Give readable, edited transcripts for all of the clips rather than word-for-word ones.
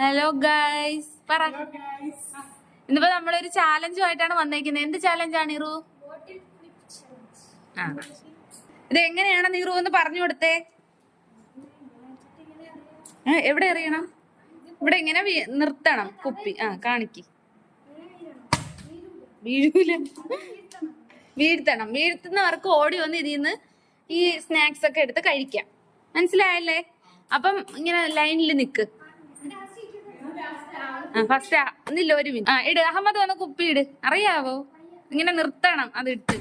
Hello guys പറ. ഇന്നിപ്പോ നമ്മളൊരു ചാലഞ്ചുമായിട്ടാണ് വന്നേക്കുന്നത്. എന്ത് ചാലഞ്ചാണ് നീറു? ഇത് എങ്ങനെയാണ് നീറു എന്ന് പറഞ്ഞു കൊടുത്തേ. എവിടെ എറിയണം? ഇവിടെ ഇങ്ങനെ നിർത്തണം കുപ്പി. കാണിക്ക്. വീഴൂല. വീഴ്ത്തണം. വീഴ്ത്തുന്നവർക്ക് ഓടി വന്ന് ഇതിന്ന് ഈ സ്നാക്സ് ഒക്കെ എടുത്ത് കഴിക്കാം. മനസ്സിലായല്ലേ? അപ്പം ഇങ്ങനെ ലൈനിൽ നിക്ക്. ഫസ്റ്റ് ഒന്നില്ല, ഒരു മിനിറ്റ്. ഇട് അഹമ്മദ്, വന്ന് കുപ്പി ഇട്. അറിയാവോ? ഇങ്ങനെ നിർത്തണം. അത് ഇട്ട്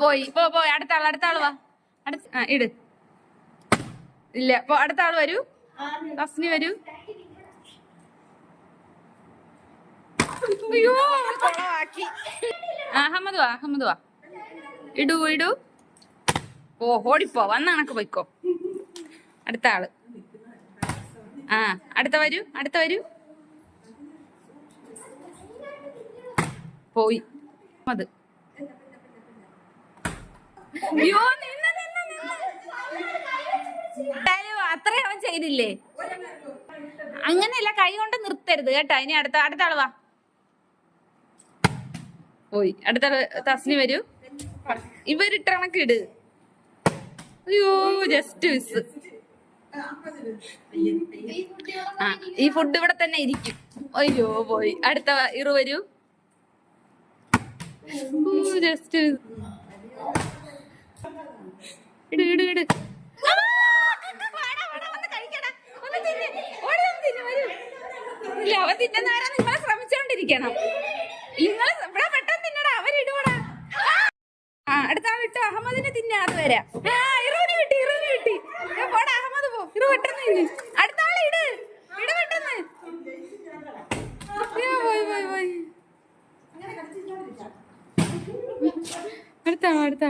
പോയി പോയി. അടുത്ത ആള് വാ. ഇട്. ഇല്ല, അടുത്ത ആള് വരൂ. തസ്നി വരൂ. അയ്യോ, കൊളവാക്കി. അഹമ്മദ് വാ. ഇടൂ. ഓടിപ്പോ. വന്ന കണക്ക് പോയിക്കോ. അടുത്ത ആള്. അടുത്ത വരൂ. പോയി. അത് അത്രയും അവൻ ചെയ്തില്ലേ? അങ്ങനെയല്ല, കൈ കൊണ്ട് നിർത്തരുത് കേട്ടാ. ഇനി അടുത്ത ആള് വാ. പോയി. അടുത്ത തസ്നി വരൂ. ഇവരിട്ട കണക്ക് ഇട്. അയ്യോ, ജസ്റ്റ് മിസ്. ഈ ഫുഡ് ഇവിടെ തന്നെ ഇരിക്കും. അയ്യോ, പോയി. അടുത്ത ഇറു വരൂ. ജസ്റ്റ് ഇട്. അവൻ തിന്നുന്നവരെ നിങ്ങളെ ശ്രമിച്ചോണ്ടിരിക്കണം. നിങ്ങൾ ഇവിടെ പെട്ടെന്ന് തിന്നടാ. അവരിടൂടാ. അടുത്ത ആളിട്ട് അഹമ്മദിനെ തിന്നാതെ വരാം. ഇറുവിന് കിട്ടി. പോടാ അഹമ്മദ്, പോ. ഇറു പെട്ടെന്ന് തിന്ന്. അടുത്ത ആളെ ഇട് പെട്ടെന്ന്. പോയി. അടുത്ത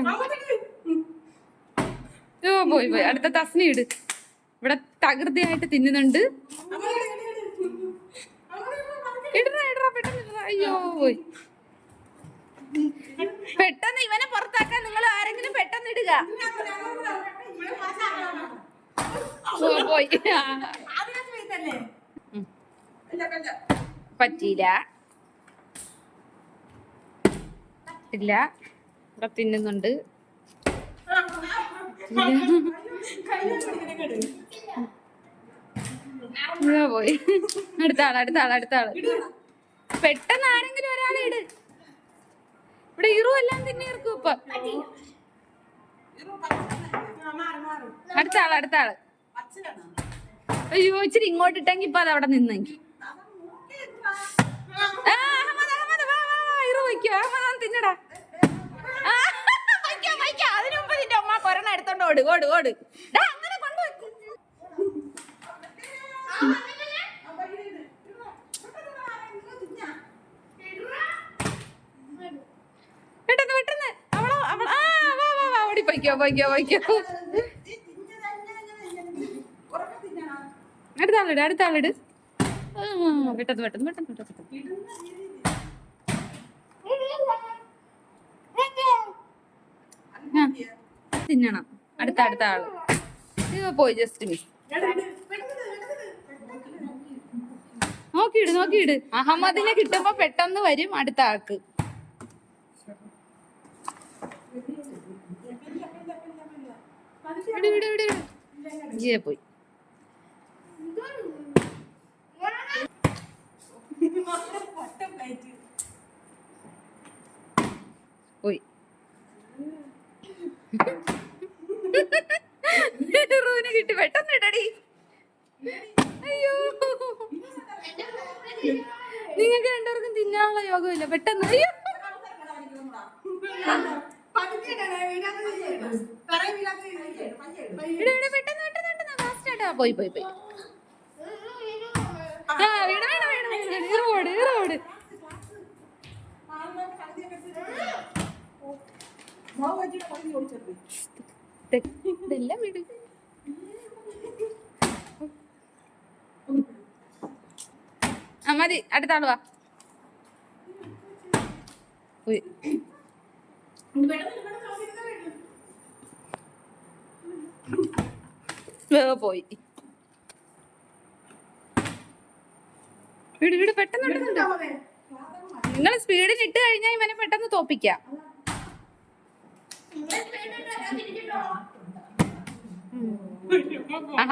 പോയി. അടുത്ത തസ്നി ഇട്. ഇവിടെ തകൃതിയായിട്ട് തിന്നുന്നുണ്ട്. ഇടറ പെട്ടെന്ന്. അയ്യോ, പോയി. പെട്ടെന്ന് ഇവനെ പുറത്താക്കാൻ നിങ്ങൾ ആരെങ്കിലും പെട്ടെന്ന് ഇടുക. പോയി. പറ്റിയില്ല. ഇവിടെ തിന്നുന്നുണ്ട്. പോയി. അടുത്ത ആള്. പെട്ടെന്ന് ആരെങ്കിലും ഒരാളെ ഇട്. ഇവിടെ ഇറു എല്ലാം തിന്നീർക്കും ഇപ്പൊ. അടുത്ത ആള്. അയ്യോ, ഇച്ചിരി ഇങ്ങോട്ട് ഇട്ടെങ്കി ഇപ്പൊ അത് അവിടെ നിന്നെങ്കി. ഇറു വയ്ക്കോ? അഹമ്മദ് തിന്നടാ. അതിനു മുമ്പ് നിന്റെ അമ്മ കൊറോണ എടുത്തോണ്ട് ഓട്. അങ്ങനെ കൊണ്ടുവെക്കും. പെട്ടെന്ന് ഓടിപ്പോയിക്കോ. അടുത്ത ആളിട്. പെട്ടെന്ന്. തിന്നണം. അടുത്ത ആള് പോയി. Just miss. നോക്കിയിട്. അഹമ്മദിനെ കിട്ടുമ്പോ പെട്ടെന്ന് വരും അടുത്ത ആൾക്ക്. പോയി. റൂന് കിട്ടി. പെട്ടെന്ന് ഇടടി. അയ്യോ, നിങ്ങൾക്ക് രണ്ടുപേർക്കും തിന്നാനുള്ള യോഗമില്ല. പെട്ടെന്ന്. അയ്യോ, പെട്ടെന്ന് ഫാസ്റ്റ് ആയിട്ടാ. പോയി. വീട്. ഇതെല്ലാം വീട്. മതി. അടുത്ത ആള് വാ. പോയി. വിട് വിട് പെട്ടെന്ന് ഇടുന്നുണ്ട്. നിങ്ങൾ സ്പീഡിൽ ഇട്ട് കഴിഞ്ഞാൽ ഇവനെ പെട്ടെന്ന് തോപ്പിക്കാം.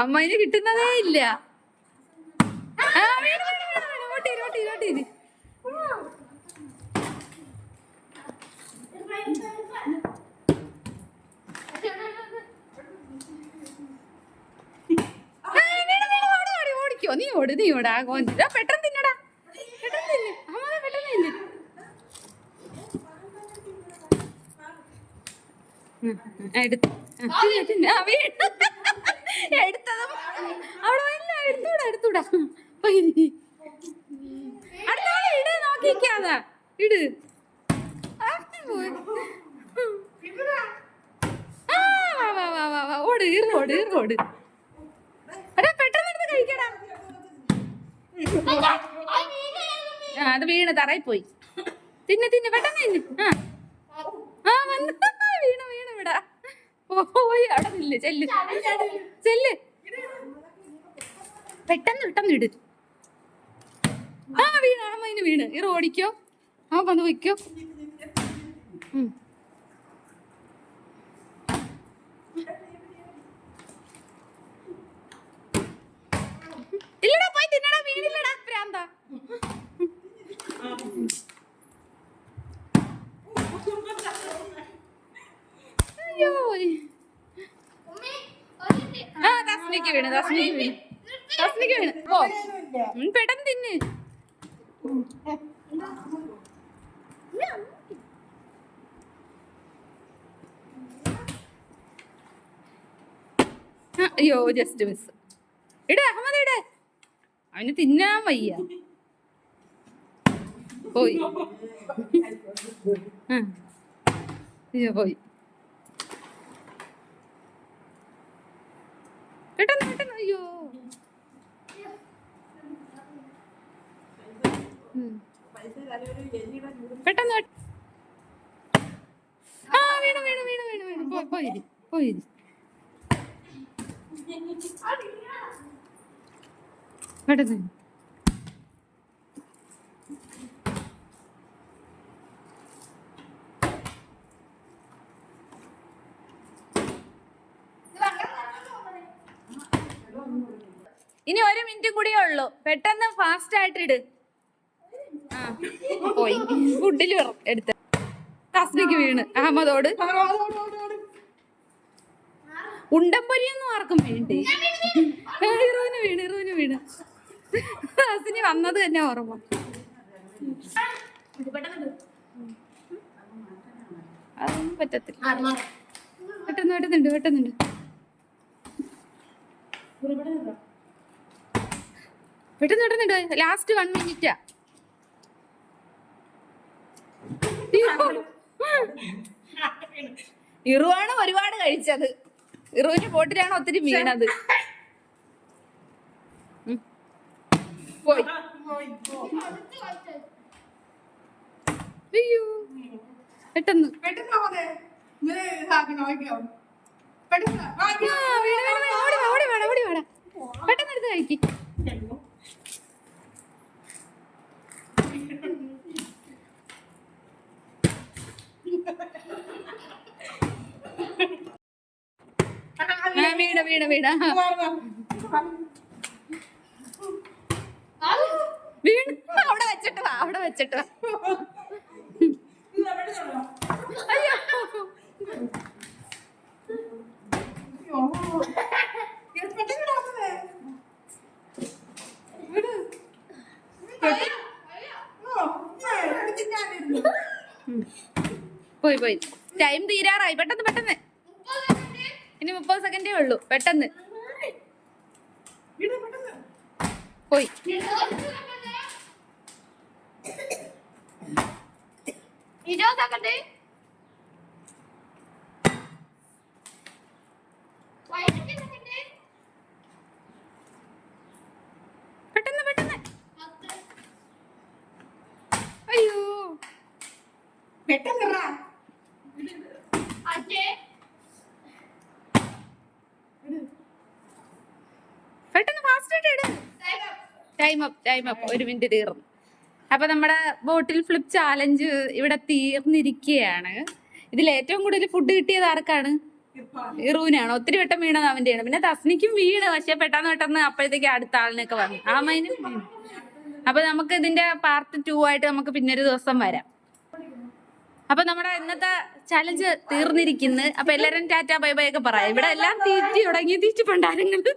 അമ്മന് കിട്ടുന്നതേ ഇല്ല. ഓട്ടീര്. ഓടിക്കോ, നീ ഓട് ആ കോഞ്ചിടാ. പെട്ടെന്ന് തിന്നടാ, പെട്ടെന്ന് തിന്ന് അമ്മ, പെട്ടെന്ന് തിന്ന്. എടുത്തതും അവിടെ എടുത്തൂടാ. ഇട്, നോക്കിക്കാതാ ഇട്. ഓട് ഈറോട്. പെട്ടെന്ന് എടുത്ത് കഴിക്കടാ. അത് വീണ് തറയിൽ പോയി. തിന്ന് പെട്ടെന്ന് തിന്ന്. വീണ് വിടാ. പോയി അവിടെ നില്ല്. ചെല്ല് പെട്ടെന്ന് ഇട്. വീണ് ഇറ ഓടിക്കോ. വന്ന് വയ്ക്കോ. ഇല്ലടാ, പോയി തിന്നടാ. വീണില്ലടാ പ്രാന്താ. അയ്യോ, തസ്മിക്ക് വീണ്. ഓ, പെട്ടെന്ന് തിന്ന്. അയ്യോ, ജസ്റ്റ് മിസ്. ഇട് അഹമ്മദ്, ഇട്. അവന് തിന്നാൻ വയ്യ. പോയി. അയ്യോ, പോയി. പെട്ടെന്ന്. അയ്യോ, പെട്ടെന്ന്. വീണ്. പോയി. പെട്ടെന്ന്. ഇനി 1 മിനിറ്റ് കൂടിയേ ഉള്ളൂ. പെട്ടെന്ന് ഫാസ്റ്റ് ആയിട്ട് ഇട്. പോയി. ഫുഡിൽ എടുത്ത് തസ്മിക്ക് വീണ്. അഹമ്മദോട്. ഉണ്ടംപൊരിയൊന്നും ആർക്കും വേണ്ടേ. ഇറുവിന് വീണ്. തസ്മിന് വന്നത് തന്നെ ഓർമ്മ. അതൊന്നും പറ്റത്തില്ല. പെട്ടെന്നുണ്ട്. പെട്ടെന്ന്. ലാസ്റ്റ് 1 മിനിറ്റാ. ഇറുവാണ് ഒരുപാട് കഴിച്ചത്. ഇറുവിന്റെ ബോട്ടിലാണ് ഒത്തിരി വീണത്. പോയി. അയ്യോ, പെട്ടെന്ന്. ഓടി വേണം. പെട്ടെന്ന് എടുത്ത് കഴിക്ക്. വീണ. അവിടെ വെച്ചിട്ട് വാ. അയ്യോ, പോയി. ടൈം തീരാറായി. പെട്ടെന്ന്. ഇനി 30 സെക്കൻഡേ ഉള്ളൂ. പെട്ടെന്ന് പോയി. പെട്ടെന്ന്. അയ്യോ, പെട്ടെന്ന് ഫാസ്റ്റ് ആയിട്ട് ഇട്. ടൈം ടൈം അപ്പ് 1 മിനിറ്റ് തീർന്നു. അപ്പൊ നമ്മുടെ ബോട്ടിൽ ഫ്ലിപ്പ് ചാലഞ്ച് ഇവിടെ തീർന്നിരിക്കുകയാണ്. ഇതിൽ ഏറ്റവും കൂടുതൽ ഫുഡ് കിട്ടിയത് ആർക്കാണ്? ഇറൂനാണ്. ഒത്തിരി വട്ടം വീണത് അവന്റെയാണ്. പിന്നെ തസ്നിക്കും വീണ്, പക്ഷെ പെട്ടെന്ന് അപ്പോഴത്തേക്ക് അടുത്ത ആളിനൊക്കെ വന്നു. ആമയിനും വീണു. അപ്പൊ നമുക്ക് ഇതിന്റെ പാർട്ട് 2 ആയിട്ട് നമുക്ക് പിന്നൊരു ദിവസം വരാം. അപ്പൊ നമ്മുടെ ഇന്നത്തെ ചലഞ്ച് തീർന്നിരിക്കുന്നു. അപ്പൊ എല്ലാരും ടാറ്റ ബൈ ബൈ ഒക്കെ പറയാം. ഇവിടെ എല്ലാം തീറ്റി തുടങ്ങി, തീറ്റി പണ്ടാരങ്ങള്.